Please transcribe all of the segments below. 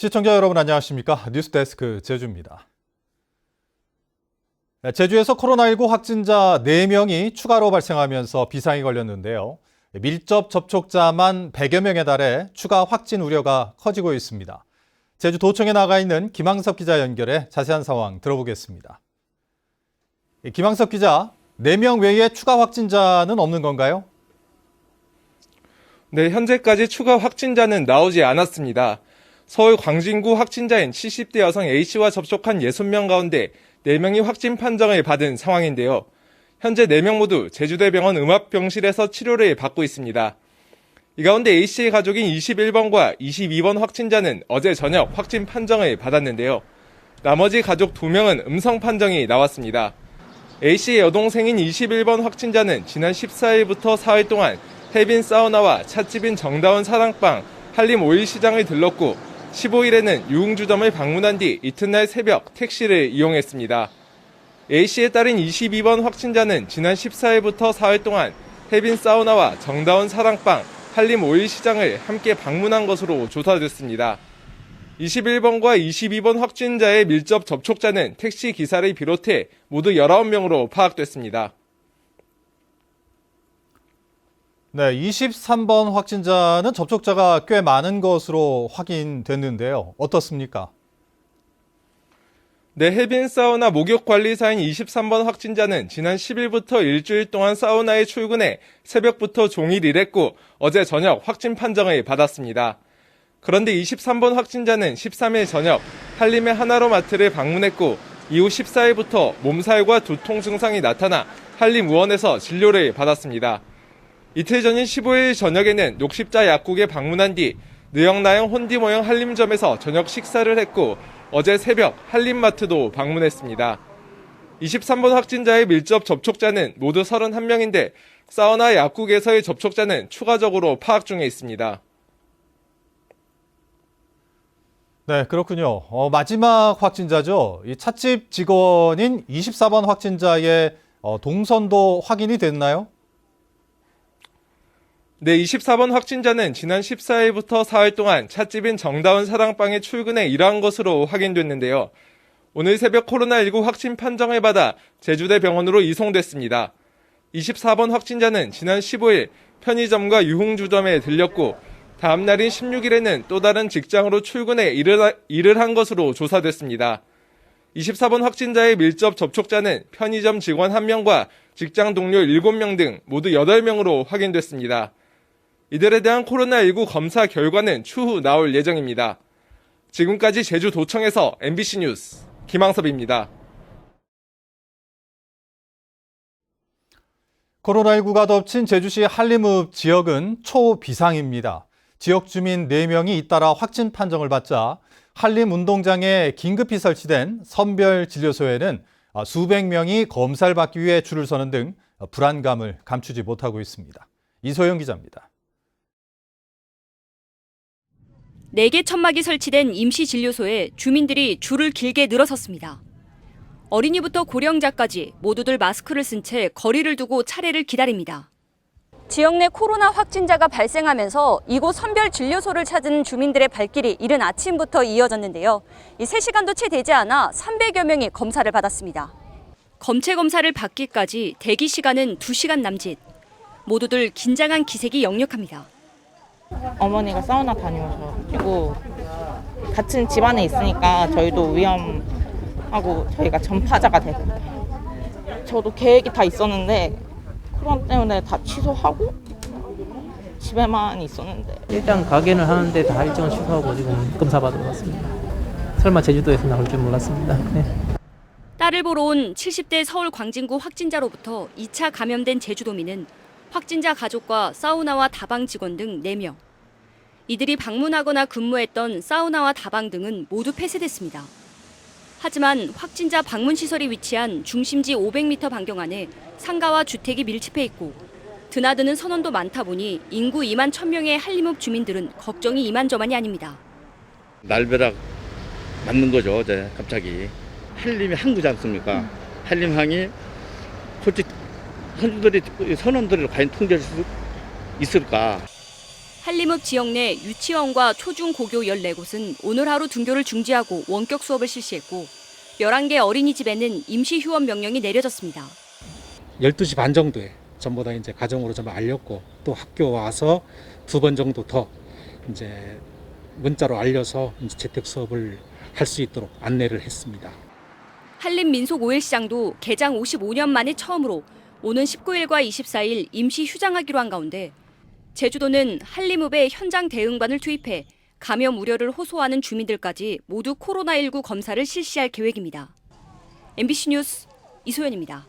시청자 여러분 안녕하십니까? 뉴스데스크 제주입니다. 제주에서 코로나19 확진자 4명이 추가로 발생하면서 비상이 걸렸는데요. 밀접 접촉자만 100여 명에 달해 추가 확진 우려가 커지고 있습니다. 제주도청에 나가 있는 김항섭 기자 연결해 자세한 상황 들어보겠습니다. 김항섭 기자, 4명 외에 추가 확진자는 없는 건가요? 네, 현재까지 추가 확진자는 나오지 않았습니다. 서울 광진구 확진자인 70대 여성 A씨와 접촉한 60명 가운데 4명이 확진 판정을 받은 상황인데요. 현재 4명 모두 제주대병원 음압병실에서 치료를 받고 있습니다. 이 가운데 A씨의 가족인 21번과 22번 확진자는 어제 저녁 확진 판정을 받았는데요. 나머지 가족 2명은 음성 판정이 나왔습니다. A씨의 여동생인 21번 확진자는 지난 14일부터 4일 동안 해빈 사우나와 찻집인 정다운 사랑방, 한림 오일시장을 들렀고 15일에는 유흥주점을 방문한 뒤 이튿날 새벽 택시를 이용했습니다. A씨의 딸인 22번 확진자는 지난 14일부터 4일 동안 해빈 사우나와 정다운 사랑방, 한림 오일시장을 함께 방문한 것으로 조사됐습니다. 21번과 22번 확진자의 밀접 접촉자는 택시 기사를 비롯해 모두 19명으로 파악됐습니다. 네, 23번 확진자는 접촉자가 꽤 많은 것으로 확인됐는데요. 어떻습니까? 네, 해빈 사우나 목욕 관리사인 23번 확진자는 지난 10일부터 일주일 동안 사우나에 출근해 새벽부터 종일 일했고 어제 저녁 확진 판정을 받았습니다. 그런데 23번 확진자는 13일 저녁 한림의 하나로마트를 방문했고 이후 14일부터 몸살과 두통 증상이 나타나 한림의원에서 진료를 받았습니다. 이틀 전인 15일 저녁에는 녹십자 약국에 방문한 뒤 느영나영 혼디모영 한림점에서 저녁 식사를 했고 어제 새벽 한림마트도 방문했습니다. 23번 확진자의 밀접 접촉자는 모두 31명인데 사우나 약국에서의 접촉자는 추가적으로 파악 중에 있습니다. 네, 그렇군요. 마지막 확진자죠. 이 찻집 직원인 24번 확진자의 동선도 확인이 됐나요? 네, 24번 확진자는 지난 14일부터 4일 동안 찻집인 정다운 사랑방에 출근해 일한 것으로 확인됐는데요. 오늘 새벽 코로나19 확진 판정을 받아 제주대병원으로 이송됐습니다. 24번 확진자는 지난 15일 편의점과 유흥주점에 들렸고 다음 날인 16일에는 또 다른 직장으로 출근해 일을 한 것으로 조사됐습니다. 24번 확진자의 밀접 접촉자는 편의점 직원 1명과 직장 동료 7명 등 모두 8명으로 확인됐습니다. 이들에 대한 코로나19 검사 결과는 추후 나올 예정입니다. 지금까지 제주도청에서 MBC 뉴스 김항섭입니다. 코로나19가 덮친 제주시 한림읍 지역은 초비상입니다. 지역 주민 4명이 잇따라 확진 판정을 받자 한림운동장에 긴급히 설치된 선별진료소에는 수백 명이 검사를 받기 위해 줄을 서는 등 불안감을 감추지 못하고 있습니다. 이소영 기자입니다. 4개 천막이 설치된 임시진료소에 주민들이 줄을 길게 늘어섰습니다. 어린이부터 고령자까지 모두들 마스크를 쓴 채 거리를 두고 차례를 기다립니다. 지역 내 코로나 확진자가 발생하면서 이곳 선별진료소를 찾은 주민들의 발길이 이른 아침부터 이어졌는데요. 이 3시간도 채 되지 않아 300여 명이 검사를 받았습니다. 검체 검사를 받기까지 대기 시간은 2시간 남짓. 모두들 긴장한 기색이 역력합니다. 어머니가 사우나 다녀오셔가지고 같은 집안에 있으니까 저희도 위험하고 저희가 전파자가 되거든요. 저도 계획이 다 있었는데 코로나 때문에 다 취소하고 집에만 있었는데 일단 가게는 하는데 다 일정을 취소하고 지금 검사 받으러 왔습니다. 설마 제주도에서 나올 줄 몰랐습니다. 네. 딸을 보러 온 70대 서울 광진구 확진자로부터 2차 감염된 제주도민은 확진자 가족과 사우나와 다방 직원 등 4명. 이들이 방문하거나 근무했던 사우나와 다방 등은 모두 폐쇄됐습니다. 하지만 확진자 방문 시설이 위치한 중심지 500m 반경 안에 상가와 주택이 밀집해 있고 드나드는 선원도 많다 보니 인구 2만 1,000명의 한림읍 주민들은 걱정이 이만저만이 아닙니다. 날벼락 맞는 거죠, 어제 갑자기. 한림이 항구지 않습니까? 한림항이 솔직히 선원들을 과연 통제할 수 있을까? 한림읍 지역 내 유치원과 초중 고교 14곳은 오늘 하루 등교를 중지하고 원격 수업을 실시했고 11개 어린이집에는 임시 휴업 명령이 내려졌습니다. 12시 반 정도에 전부 다 이제 가정으로 좀 알렸고 또 학교 와서 2번 정도 더 이제 문자로 알려서 이제 재택 수업을 할 수 있도록 안내를 했습니다. 한림민속 5일 시장도 개장 55년 만에 처음으로 오는 19일과 24일 임시 휴장하기로 한 가운데 제주도는 한림읍에 현장 대응반을 투입해 감염 우려를 호소하는 주민들까지 모두 코로나19 검사를 실시할 계획입니다. MBC 뉴스 이소연입니다.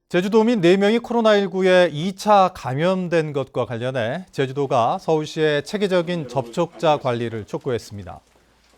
제주도민 4명이 코로나19에 2차 감염된 것과 관련해 제주도가 서울시에 체계적인 접촉자 관리를 촉구했습니다.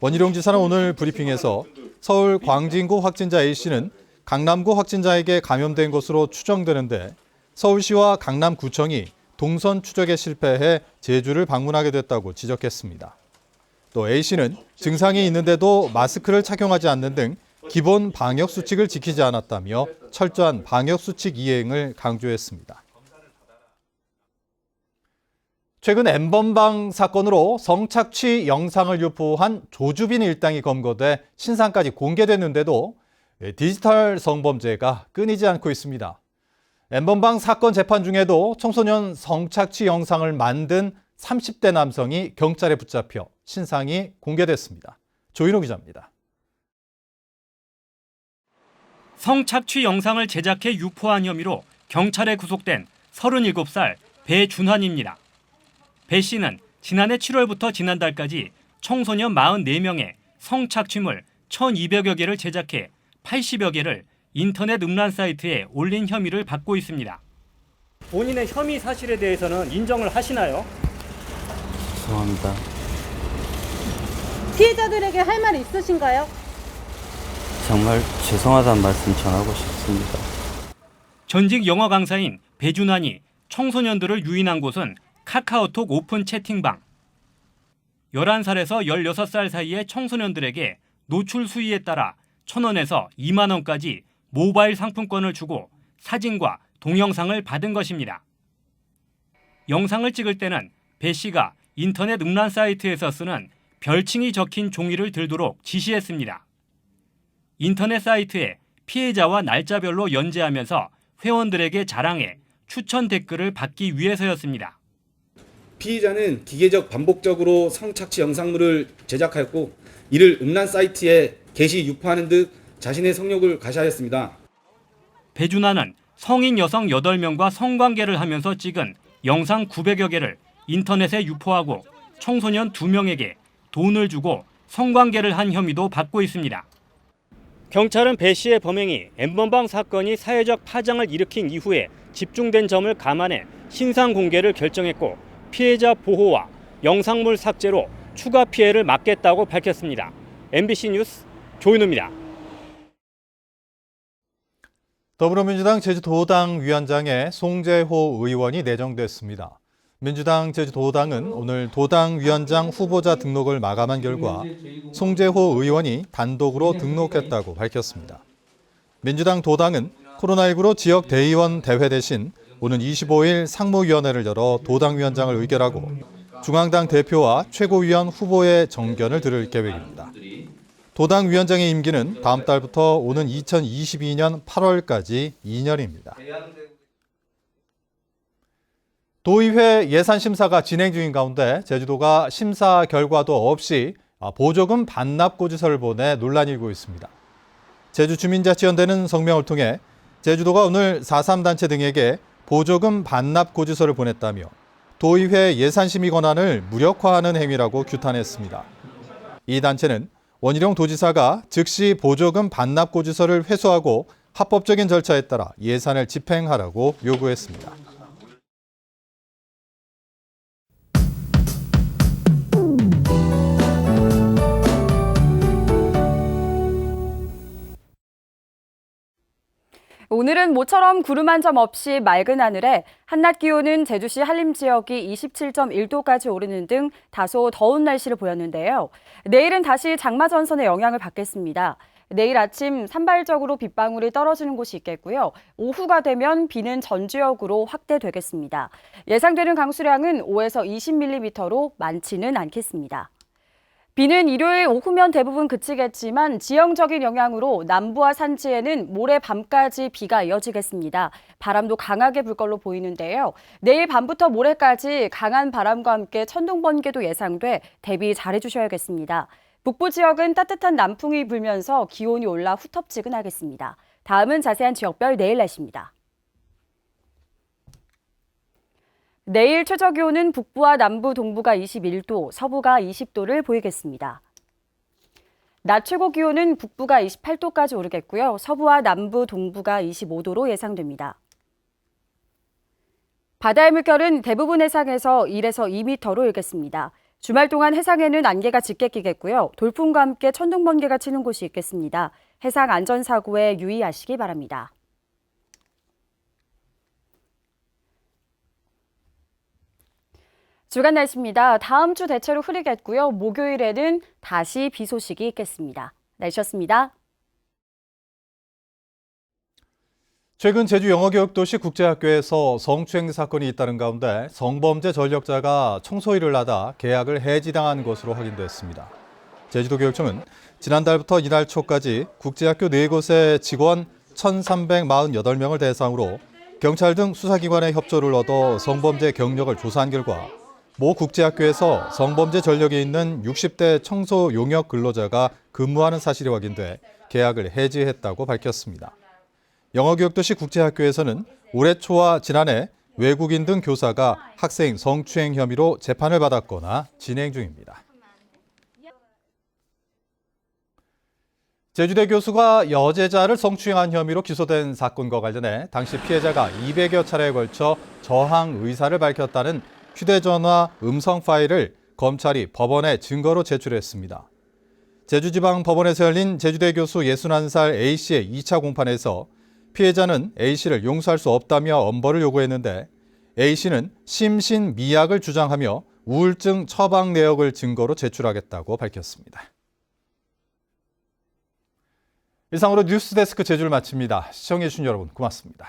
원희룡 지사는 오늘 브리핑에서 서울 광진구 확진자 A씨는 강남구 확진자에게 감염된 것으로 추정되는데 서울시와 강남구청이 동선 추적에 실패해 제주를 방문하게 됐다고 지적했습니다. 또 A씨는 증상이 있는데도 마스크를 착용하지 않는 등 기본 방역수칙을 지키지 않았다며 철저한 방역수칙 이행을 강조했습니다. 최근 N번방 사건으로 성착취 영상을 유포한 조주빈 일당이 검거돼 신상까지 공개됐는데도 디지털 성범죄가 끊이지 않고 있습니다. N번방 사건 재판 중에도 청소년 성착취 영상을 만든 30대 남성이 경찰에 붙잡혀 신상이 공개됐습니다. 조인호 기자입니다. 성착취 영상을 제작해 유포한 혐의로 경찰에 구속된 37살 배준환입니다. 배 씨는 지난해 7월부터 지난달까지 청소년 44명의 성착취물 1,200여 개를 제작해 80여 개를 인터넷 음란 사이트에 올린 혐의를 받고 있습니다. 본인의 혐의 사실에 대해서는 인정을 하시나요? 죄송합니다. 피해자들에게 할 말 있으신가요? 정말 죄송하다는 말씀 전하고 싶습니다. 전직 영어 강사인 배준환이 청소년들을 유인한 곳은 카카오톡 오픈 채팅방. 11살에서 16살 사이의 청소년들에게 노출 수위에 따라 1,000원에서 2만 원까지 모바일 상품권을 주고 사진과 동영상을 받은 것입니다. 영상을 찍을 때는 배 씨가 인터넷 음란 사이트에서 쓰는 별칭이 적힌 종이를 들도록 지시했습니다. 인터넷 사이트에 피해자와 날짜별로 연재하면서 회원들에게 자랑해 추천 댓글을 받기 위해서였습니다. 피의자는 기계적 반복적으로 성착취 영상물을 제작하였고 이를 음란 사이트에 게시 유포하는 듯 자신의 성욕을 가시하였습니다. 배준환은 성인 여성 8명과 성관계를 하면서 찍은 영상 900여 개를 인터넷에 유포하고 청소년 2명에게 돈을 주고 성관계를 한 혐의도 받고 있습니다. 경찰은 배 씨의 범행이 N번방 사건이 사회적 파장을 일으킨 이후에 집중된 점을 감안해 신상 공개를 결정했고 피해자 보호와 영상물 삭제로 추가 피해를 막겠다고 밝혔습니다. MBC 뉴스 조인호입니다. 더불어민주당 제주도당 위원장에 송재호 의원이 내정됐습니다. 민주당 제주도당은 오늘 도당 위원장 후보자 등록을 마감한 결과 송재호 의원이 단독으로 등록했다고 밝혔습니다. 민주당 도당은 코로나19로 지역 대의원 대회 대신 오는 25일 상무위원회를 열어 도당 위원장을 의결하고 중앙당 대표와 최고위원 후보의 정견을 들을 계획입니다. 도당 위원장의 임기는 다음 달부터 오는 2022년 8월까지 2년입니다. 도의회 예산심사가 진행 중인 가운데 제주도가 심사 결과도 없이 보조금 반납 고지서를 보내 논란이 일고 있습니다. 제주주민자치연대는 성명을 통해 제주도가 오늘 4.3 단체 등에게 보조금 반납 고지서를 보냈다며 도의회 예산심의 권한을 무력화하는 행위라고 규탄했습니다. 이 단체는 원희룡 도지사가 즉시 보조금 반납 고지서를 회수하고 합법적인 절차에 따라 예산을 집행하라고 요구했습니다. 오늘은 모처럼 구름 한 점 없이 맑은 하늘에 한낮 기온은 제주시 한림 지역이 27.1도까지 오르는 등 다소 더운 날씨를 보였는데요. 내일은 다시 장마 전선의 영향을 받겠습니다. 내일 아침 산발적으로 빗방울이 떨어지는 곳이 있겠고요. 오후가 되면 비는 전 지역으로 확대되겠습니다. 예상되는 강수량은 5에서 20mm로 많지는 않겠습니다. 비는 일요일 오후면 대부분 그치겠지만 지형적인 영향으로 남부와 산지에는 모레 밤까지 비가 이어지겠습니다. 바람도 강하게 불 걸로 보이는데요. 내일 밤부터 모레까지 강한 바람과 함께 천둥 번개도 예상돼 대비 잘해주셔야겠습니다. 북부 지역은 따뜻한 남풍이 불면서 기온이 올라 후텁지근하겠습니다. 다음은 자세한 지역별 내일 날씨입니다. 내일 최저기온은 북부와 남부, 동부가 21도, 서부가 20도를 보이겠습니다. 낮 최고 기온은 북부가 28도까지 오르겠고요. 서부와 남부, 동부가 25도로 예상됩니다. 바다의 물결은 대부분 해상에서 1에서 2m로 일겠습니다. 주말 동안 해상에는 안개가 짙게 끼겠고요. 돌풍과 함께 천둥 번개가 치는 곳이 있겠습니다. 해상 안전사고에 유의하시기 바랍니다. 주간 날씨입니다. 다음 주 대체로 흐리겠고요. 목요일에는 다시 비 소식이 있겠습니다. 날씨였습니다. 최근 제주 영어교육도시 국제학교에서 성추행 사건이 잇따른 가운데 성범죄 전력자가 청소일을 하다 계약을 해지당한 것으로 확인됐습니다. 제주도교육청은 지난달부터 이달 초까지 국제학교 4곳의 직원 1,348명을 대상으로 경찰 등 수사기관의 협조를 얻어 성범죄 경력을 조사한 결과 모 국제학교에서 성범죄 전력이 있는 60대 청소 용역 근로자가 근무하는 사실이 확인돼 계약을 해지했다고 밝혔습니다. 영어교육도시 국제학교에서는 올해 초와 지난해 외국인 등 교사가 학생 성추행 혐의로 재판을 받았거나 진행 중입니다. 제주대 교수가 여제자를 성추행한 혐의로 기소된 사건과 관련해 당시 피해자가 200여 차례에 걸쳐 저항 의사를 밝혔다는 휴대전화 음성 파일을 검찰이 법원에 증거로 제출했습니다. 제주지방법원에서 열린 제주대 교수 61살 A씨의 2차 공판에서 피해자는 A씨를 용서할 수 없다며 엄벌을 요구했는데 A씨는 심신미약을 주장하며 우울증 처방 내역을 증거로 제출하겠다고 밝혔습니다. 이상으로 뉴스데스크 제주를 마칩니다. 시청해주신 여러분 고맙습니다.